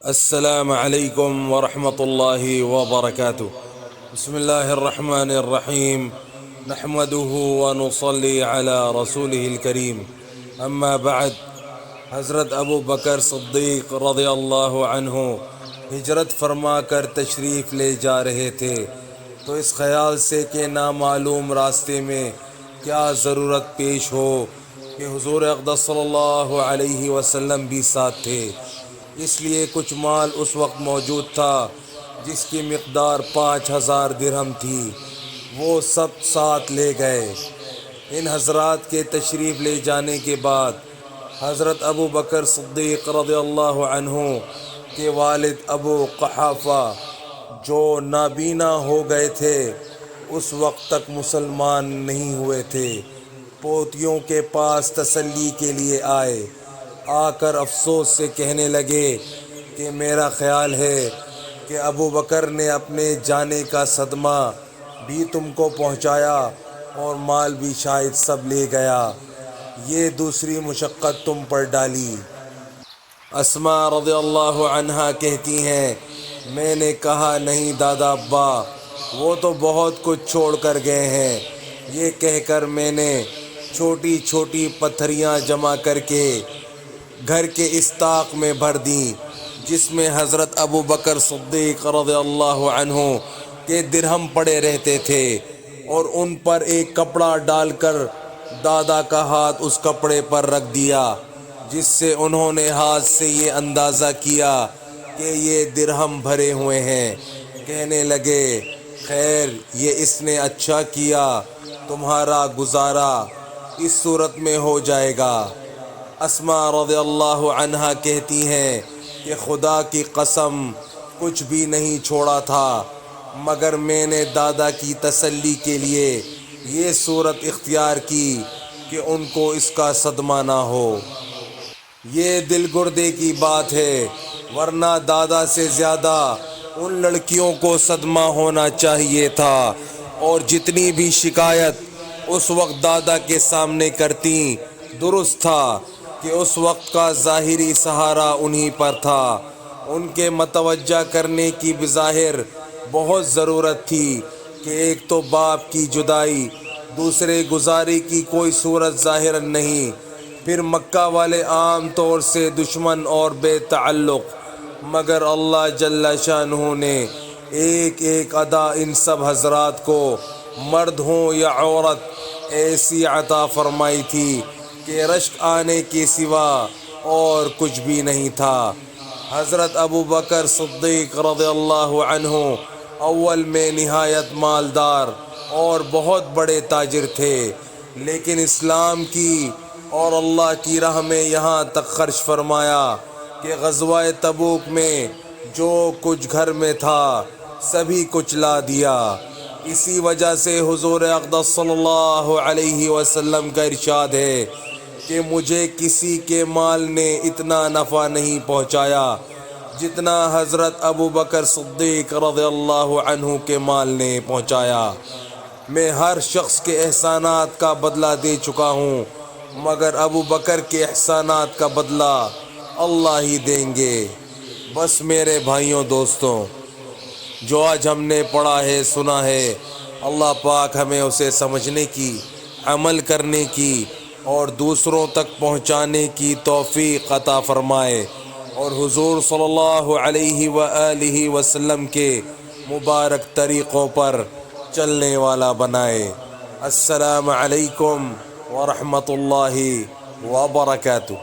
السلام علیکم ورحمۃ اللہ وبرکاتہ۔ بسم اللہ الرحمن الرحیم، نحمده ونصلی علی رسولہ الکریم، اما بعد۔ حضرت ابو بکر صدیق رضی اللہ عنہ ہجرت فرما کر تشریف لے جا رہے تھے تو اس خیال سے کہ نامعلوم راستے میں کیا ضرورت پیش ہو کہ حضور اقدس صلی اللہ علیہ وسلم بھی ساتھ تھے، اس لیے کچھ مال اس وقت موجود تھا جس کی مقدار 5000 درہم تھی، وہ سب ساتھ لے گئے۔ ان حضرات کے تشریف لے جانے کے بعد حضرت ابو بکر صدیق رضی اللہ عنہ کے والد ابو قحافہ جو نابینا ہو گئے تھے اس وقت تک مسلمان نہیں ہوئے تھے، پوتیوں کے پاس تسلی کے لیے آئے۔ آ کر افسوس سے کہنے لگے کہ میرا خیال ہے کہ ابو بکر نے اپنے جانے کا صدمہ بھی تم کو پہنچایا اور مال بھی شاید سب لے گیا، یہ دوسری مشقت تم پر ڈالی۔ اسماء رضی اللہ عنہا کہتی ہیں، میں نے کہا نہیں دادا ابا، وہ تو بہت کچھ چھوڑ کر گئے ہیں۔ یہ کہہ کر میں نے چھوٹی چھوٹی پتھریاں جمع کر کے گھر کے اس طاق میں بھر دیں جس میں حضرت ابو بکر صدیق رضی اللہ عنہ کے درہم پڑے رہتے تھے، اور ان پر ایک کپڑا ڈال کر دادا کا ہاتھ اس کپڑے پر رکھ دیا، جس سے انہوں نے ہاتھ سے یہ اندازہ کیا کہ یہ درہم بھرے ہوئے ہیں۔ کہنے لگے، خیر یہ اس نے اچھا کیا، تمہارا گزارا اس صورت میں ہو جائے گا۔ اسماء رضی اللہ عنہا کہتی ہیں کہ خدا کی قسم کچھ بھی نہیں چھوڑا تھا، مگر میں نے دادا کی تسلی کے لیے یہ صورت اختیار کی کہ ان کو اس کا صدمہ نہ ہو۔ یہ دل گردے کی بات ہے، ورنہ دادا سے زیادہ ان لڑکیوں کو صدمہ ہونا چاہیے تھا، اور جتنی بھی شکایت اس وقت دادا کے سامنے کرتی درست تھا کہ اس وقت کا ظاہری سہارا انہی پر تھا۔ ان کے متوجہ کرنے کی بظاہر بہت ضرورت تھی کہ ایک تو باپ کی جدائی، دوسرے گزاری کی کوئی صورت ظاہر نہیں، پھر مکہ والے عام طور سے دشمن اور بے تعلق، مگر اللہ جل شانہ نے ایک ایک ادا ان سب حضرات کو، مرد ہوں یا عورت، ایسی عطا فرمائی تھی کہ رشک آنے کے سوا اور کچھ بھی نہیں تھا۔ حضرت ابو بکر صدیق رضی اللہ عنہ اول میں نہایت مالدار اور بہت بڑے تاجر تھے، لیکن اسلام کی اور اللہ کی راہ میں یہاں تک خرچ فرمایا کہ غزوہ تبوک میں جو کچھ گھر میں تھا سبھی کچھ لا دیا۔ اسی وجہ سے حضور اقدس صلی اللہ علیہ وسلم کا ارشاد ہے کہ مجھے کسی کے مال نے اتنا نفع نہیں پہنچایا جتنا حضرت ابو بکر صدیق رضی اللہ عنہ کے مال نے پہنچایا۔ میں ہر شخص کے احسانات کا بدلہ دے چکا ہوں، مگر ابو بکر کے احسانات کا بدلہ اللہ ہی دیں گے۔ بس میرے بھائیوں دوستوں، جو آج ہم نے پڑھا ہے سنا ہے، اللہ پاک ہمیں اسے سمجھنے کی، عمل کرنے کی اور دوسروں تک پہنچانے کی توفیق عطا فرمائے، اور حضور صلی اللہ علیہ وآلہ وسلم کے مبارک طریقوں پر چلنے والا بنائے۔ السلام علیکم ورحمۃ اللہ وبرکاتہ۔